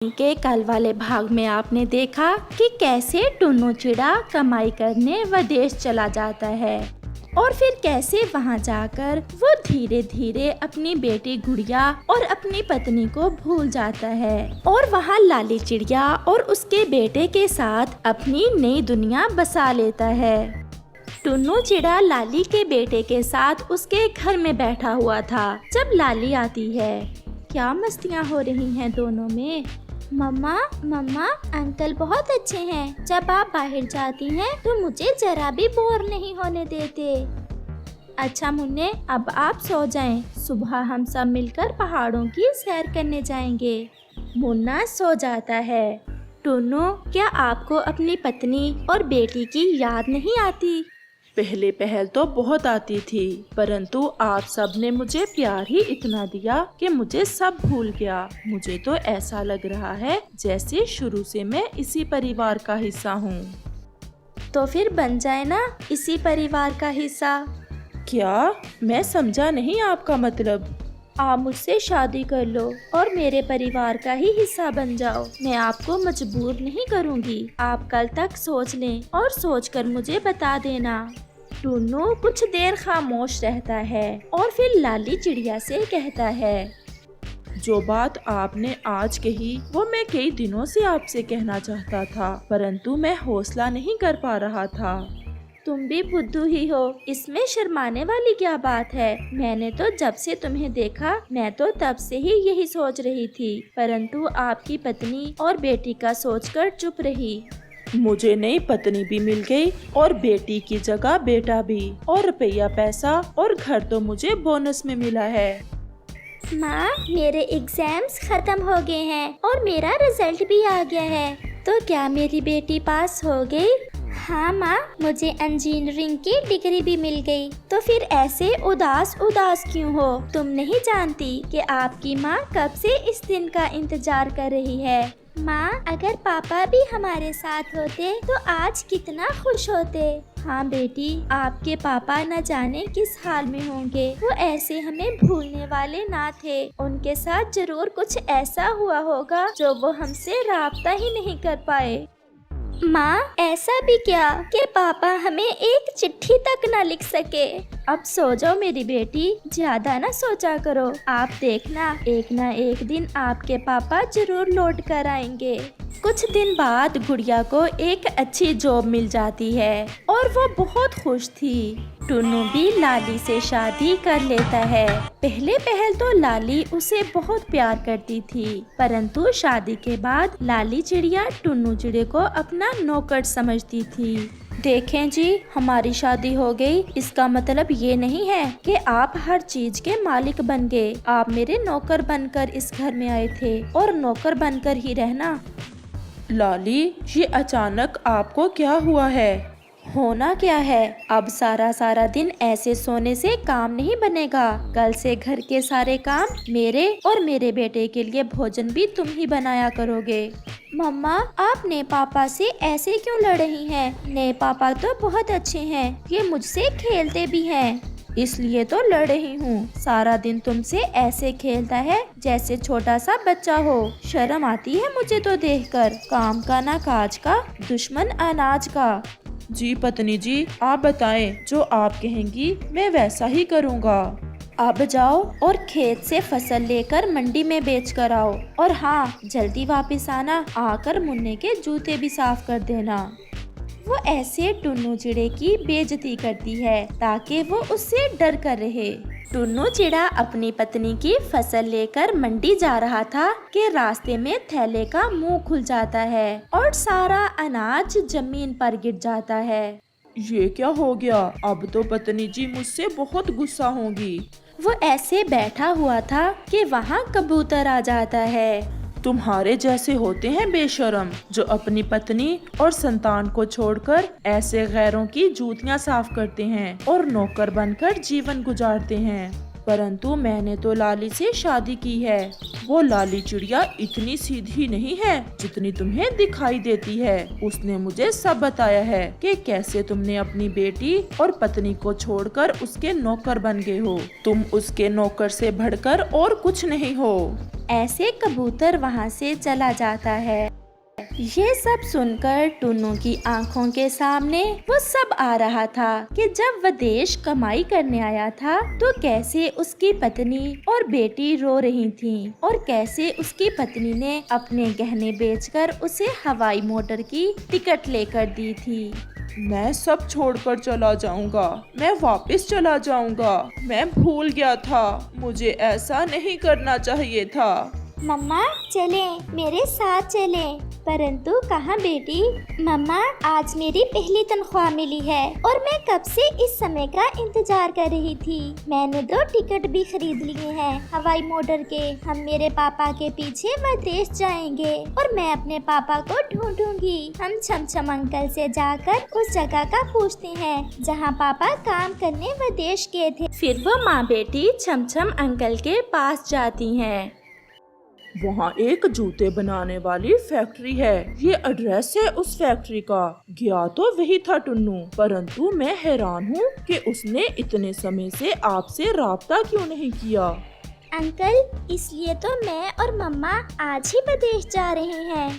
के कल वाले भाग में आपने देखा कि कैसे टुन्नू चिड़ा कमाई करने विदेश चला जाता है और फिर कैसे वहां जाकर वो धीरे धीरे अपनी बेटी गुड़िया और अपनी पत्नी को भूल जाता है और वहां लाली चिड़िया और उसके बेटे के साथ अपनी नई दुनिया बसा लेता है। टुन्नू चिड़ा लाली के बेटे के साथ उसके घर में बैठा हुआ था जब लाली आती है। क्या मस्तियाँ हो रही हैं दोनों में। मम्मा मम्मा अंकल बहुत अच्छे हैं। जब आप बाहर जाती हैं तो मुझे जरा भी बोर नहीं होने देते। अच्छा मुन्ने, अब आप सो जाएं। सुबह हम सब मिलकर पहाड़ों की सैर करने जाएंगे। मुन्ना सो जाता है। टुन्नू, क्या आपको अपनी पत्नी और बेटी की याद नहीं आती? पहले पहल तो बहुत आती थी, परंतु आप सब ने मुझे प्यार ही इतना दिया कि मुझे सब भूल गया। मुझे तो ऐसा लग रहा है जैसे शुरू से मैं इसी परिवार का हिस्सा हूँ। तो फिर बन जाए ना इसी परिवार का हिस्सा। क्या? मैं समझा नहीं आपका मतलब। आप मुझसे शादी कर लो और मेरे परिवार का ही हिस्सा बन जाओ। मैं आपको मजबूर नहीं करूँगी। आप कल तक सोच लें और सोचकर मुझे बता देना। टुन्नू कुछ देर खामोश रहता है और फिर लाली चिड़िया से कहता है, जो बात आपने आज कही वो मैं कई दिनों से आपसे कहना चाहता था, परंतु मैं हौसला नहीं कर पा रहा था। तुम भी बुद्धू ही हो, इसमें शर्माने वाली क्या बात है। मैंने तो जब से तुम्हें देखा मैं तो तब से ही यही सोच रही थी, परंतु आपकी पत्नी और बेटी का सोचकर चुप रही। मुझे नई पत्नी भी मिल गई और बेटी की जगह बेटा भी, और रुपया पैसा और घर तो मुझे बोनस में मिला है। माँ, मेरे एग्जाम्स खत्म हो गए हैं और मेरा रिजल्ट भी आ गया है। तो क्या मेरी बेटी पास हो गई? हाँ माँ, मुझे इंजीनियरिंग की डिग्री भी मिल गई। तो फिर ऐसे उदास उदास क्यों हो? तुम नहीं जानती कि आपकी माँ कब से इस दिन का इंतजार कर रही है? माँ, अगर पापा भी हमारे साथ होते तो आज कितना खुश होते। हाँ बेटी, आपके पापा न जाने किस हाल में होंगे। वो ऐसे हमें भूलने वाले ना थे। उनके साथ जरूर कुछ ऐसा हुआ होगा जो वो हमसे राब्ता ही नहीं कर पाए। माँ, ऐसा भी क्या कि पापा हमें एक चिट्ठी तक न लिख सके। अब सो जाओ मेरी बेटी, ज्यादा ना सोचा करो। आप देखना एक ना एक दिन आपके पापा जरूर लौट कर आएंगे। कुछ दिन बाद गुड़िया को एक अच्छी जॉब मिल जाती है और वो बहुत खुश थी। टुन्नू भी लाली से शादी कर लेता है। पहले पहल तो लाली उसे बहुत प्यार करती थी, परंतु शादी के बाद लाली चिड़िया टुन्नू चिड़े को अपना नौकर समझती थी। देखें जी, हमारी शादी हो गई, इसका मतलब ये नहीं है कि आप हर चीज के मालिक बन गए। आप मेरे नौकर बनकर इस घर में आए थे और नौकर बनकर ही रहना। लाली, ये अचानक आपको क्या हुआ है? होना क्या है, अब सारा दिन ऐसे सोने से काम नहीं बनेगा। कल से घर के सारे काम मेरे और मेरे बेटे के लिए भोजन भी तुम ही बनाया करोगे। मम्मा, आप ने पापा से ऐसे क्यों लड़ रही हैं? ने पापा तो बहुत अच्छे हैं, ये मुझसे खेलते भी हैं, इसलिए तो लड़ रही हूँ। सारा दिन तुमसे ऐसे खेलता है जैसे छोटा सा बच्चा हो। शर्म आती है मुझे तो देखकर। काम का ना काज का, दुश्मन अनाज का। जी पत्नी जी, आप बताएं, जो आप कहेंगी मैं वैसा ही करूँगा। अब जाओ और खेत से फसल लेकर मंडी में बेच कर आओ, और हाँ, जल्दी वापस आना। आकर मुन्ने के जूते भी साफ कर देना। वो ऐसे टुन्नू चिड़े की बेइज्जती करती है ताकि वो उससे डर कर रहे। टुन्नू चिड़ा अपनी पत्नी की फसल लेकर मंडी जा रहा था कि रास्ते में थैले का मुंह खुल जाता है और सारा अनाज जमीन पर गिर जाता है। ये क्या हो गया? अब तो पत्नी जी मुझसे बहुत गुस्सा होंगी। वो ऐसे बैठा हुआ था कि वहाँ कबूतर आ जाता है। तुम्हारे जैसे होते हैं बेशरम, जो अपनी पत्नी और संतान को छोड़कर ऐसे गैरों की जूतियां साफ करते हैं और नौकर बनकर जीवन गुजारते हैं। परंतु मैंने तो लाली से शादी की है। वो लाली चिड़िया इतनी सीधी नहीं है जितनी तुम्हें दिखाई देती है। उसने मुझे सब बताया है कि कैसे तुमने अपनी बेटी और पत्नी को छोड़कर उसके नौकर बन गए हो। तुम उसके नौकर से बढ़कर और कुछ नहीं हो। ऐसे कबूतर वहाँ से चला जाता है। ये सब सुनकर टुन्नू की आंखों के सामने वो सब आ रहा था कि जब वह देश कमाई करने आया था तो कैसे उसकी पत्नी और बेटी रो रही थीं और कैसे उसकी पत्नी ने अपने गहने बेचकर उसे हवाई मोटर की टिकट लेकर दी थी। मैं सब छोड़कर चला जाऊंगा, मैं वापस चला जाऊंगा। मैं भूल गया था, मुझे ऐसा नहीं करना चाहिए था। मम्मा चलें, मेरे साथ चलें। परंतु कहाँ बेटी? मम्मा आज मेरी पहली तनख्वाह मिली है और मैं कब से इस समय का इंतजार कर रही थी। मैंने 2 टिकट भी खरीद लिए हैं हवाई मोटर के। हम मेरे पापा के पीछे विदेश जाएंगे और मैं अपने पापा को ढूंढूंगी। हम छमछम अंकल से जाकर उस जगह का पूछते हैं जहाँ पापा काम करने विदेश गए थे। फिर वो माँ बेटी छमछम अंकल के पास जाती हैं। वहाँ एक जूते बनाने वाली फैक्ट्री है। ये एड्रेस है उस फैक्ट्री का। गया तो वही था टुन्नू, परंतु मैं हैरान हूँ कि उसने इतने समय से आपसे राब्ता क्यों नहीं किया। अंकल इसलिए तो मैं और मम्मा आज ही विदेश जा रहे हैं।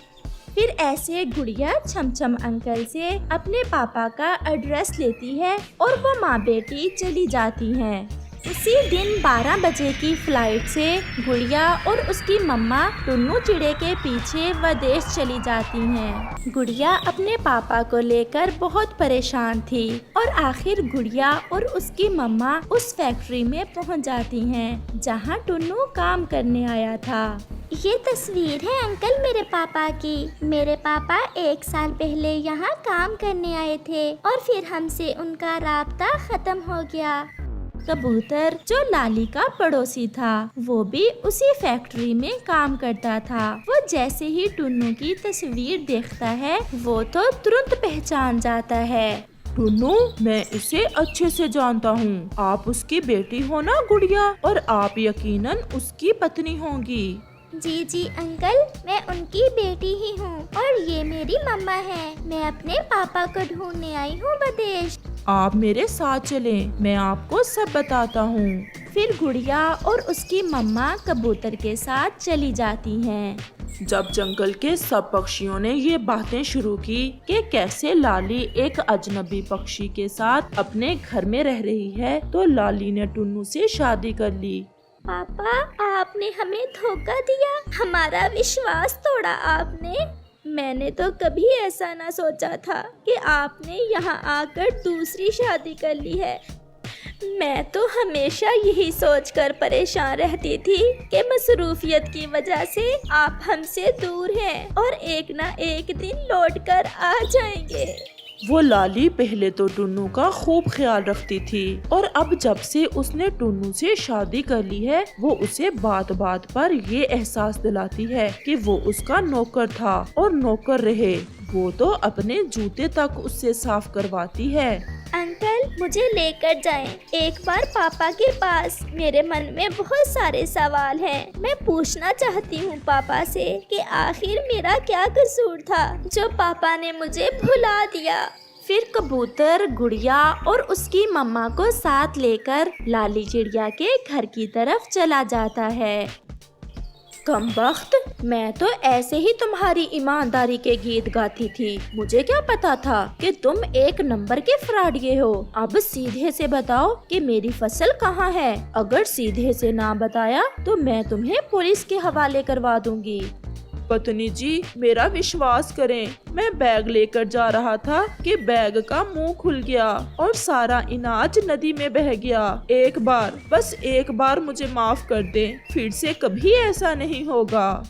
फिर ऐसे गुड़िया छमछम अंकल से अपने पापा का एड्रेस लेती है और वो माँ बेटी चली जाती हैं। उसी दिन 12 बजे की फ्लाइट से गुड़िया और उसकी मम्मा टुन्नू चिड़े के पीछे विदेश चली जाती हैं। गुड़िया अपने पापा को लेकर बहुत परेशान थी और आखिर गुड़िया और उसकी मम्मा उस फैक्ट्री में पहुंच जाती हैं जहां टुन्नू काम करने आया था। ये तस्वीर है अंकल मेरे पापा की। मेरे पापा 1 साल पहले यहाँ काम करने आए थे और फिर हमसे उनका राब्ता खत्म हो गया। कबूतर जो लाली का पड़ोसी था वो भी उसी फैक्ट्री में काम करता था। वो जैसे ही टुन्नू की तस्वीर देखता है वो तो तुरंत पहचान जाता है। टुन्नू, मैं इसे अच्छे से जानता हूँ। आप उसकी बेटी हो ना गुड़िया, और आप यकीनन उसकी पत्नी होंगी। जी जी अंकल, मैं उनकी बेटी ही हूँ और ये मेरी मम्मा है। मैं अपने पापा को ढूंढने आई हूँ विदेश। आप मेरे साथ चलें, मैं आपको सब बताता हूँ। फिर गुड़िया और उसकी मम्मा कबूतर के साथ चली जाती हैं। जब जंगल के सब पक्षियों ने ये बातें शुरू की कि कैसे लाली एक अजनबी पक्षी के साथ अपने घर में रह रही है, तो लाली ने टुन्नू से शादी कर ली। पापा आपने हमें धोखा दिया, हमारा विश्वास तोड़ा आपने। मैंने तो कभी ऐसा ना सोचा था कि आपने यहाँ आकर दूसरी शादी कर ली है। मैं तो हमेशा यही सोचकर परेशान रहती थी कि मसरूफियत की वजह से आप हमसे दूर हैं और एक ना एक दिन लौटकर आ जाएंगे। वो लाली पहले तो टुन्नू का खूब ख्याल रखती थी और अब जब से उसने टुन्नू से शादी कर ली है वो उसे बात बात पर ये एहसास दिलाती है कि वो उसका नौकर था और नौकर रहे। वो तो अपने जूते तक उससे साफ करवाती है। अंकल मुझे लेकर जाएं एक बार पापा के पास। मेरे मन में बहुत सारे सवाल हैं। मैं पूछना चाहती हूँ पापा से कि आखिर मेरा क्या कसूर था जो पापा ने मुझे भुला दिया। फिर कबूतर गुड़िया और उसकी मम्मा को साथ लेकर लाली चिड़िया के घर की तरफ चला जाता है। कमबख्त, मैं तो ऐसे ही तुम्हारी ईमानदारी के गीत गाती थी। मुझे क्या पता था कि तुम 1 नंबर के फ्रॉडिये हो। अब सीधे से बताओ कि मेरी फसल कहाँ है। अगर सीधे से ना बताया तो मैं तुम्हें पुलिस के हवाले करवा दूंगी। पत्नी जी, मेरा विश्वास करें, मैं बैग लेकर जा रहा था कि बैग का मुंह खुल गया और सारा अनाज नदी में बह गया। एक बार, बस एक बार मुझे माफ कर दें, फिर से कभी ऐसा नहीं होगा।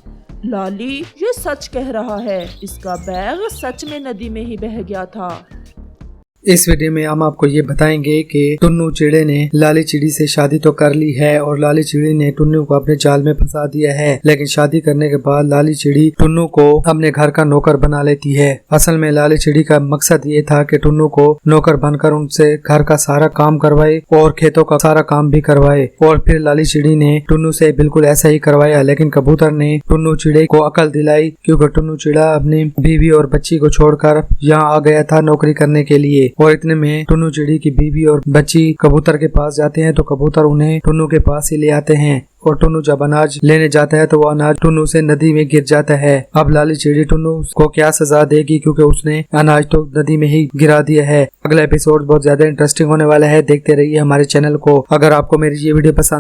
लाली ये सच कह रहा है, इसका बैग सच में नदी में ही बह गया था। इस वीडियो में हम आपको ये बताएंगे कि टुन्नू चिड़े ने लाली चिड़ी से शादी तो कर ली है और लाली चिड़ी ने टुन्नू को अपने जाल में फंसा दिया है, लेकिन शादी करने के बाद लाली चिड़ी टुन्नू को अपने घर का नौकर बना लेती है। असल में लाली चिड़ी का मकसद ये था कि टुन्नू को नौकर बनकर उनसे घर का सारा काम करवाए और खेतों का सारा काम भी करवाए। और फिर लाली चिड़ी ने टुन्नू से बिल्कुल ऐसा ही करवाया, लेकिन कबूतर ने टुन्नू चिड़े को अकल दिलाई क्योंकि टुन्नू चिड़ा अपनी बीवी और बच्ची को छोड़कर यहाँ आ गया था नौकरी करने के लिए। और इतने में टुन्नू चिड़ी की बीवी और बच्ची कबूतर के पास जाते हैं तो कबूतर उन्हें टुन्नू के पास ही ले आते हैं और टुन्नू जब अनाज लेने जाता है तो वो अनाज टुन्नू से नदी में गिर जाता है। अब लाली चिड़ी टुन्नू को क्या सजा देगी, क्योंकि उसने अनाज तो नदी में ही गिरा दिया है। अगला एपिसोड बहुत ज्यादा इंटरेस्टिंग होने वाला है, देखते रहिए हमारे चैनल को। अगर आपको मेरी ये वीडियो पसंद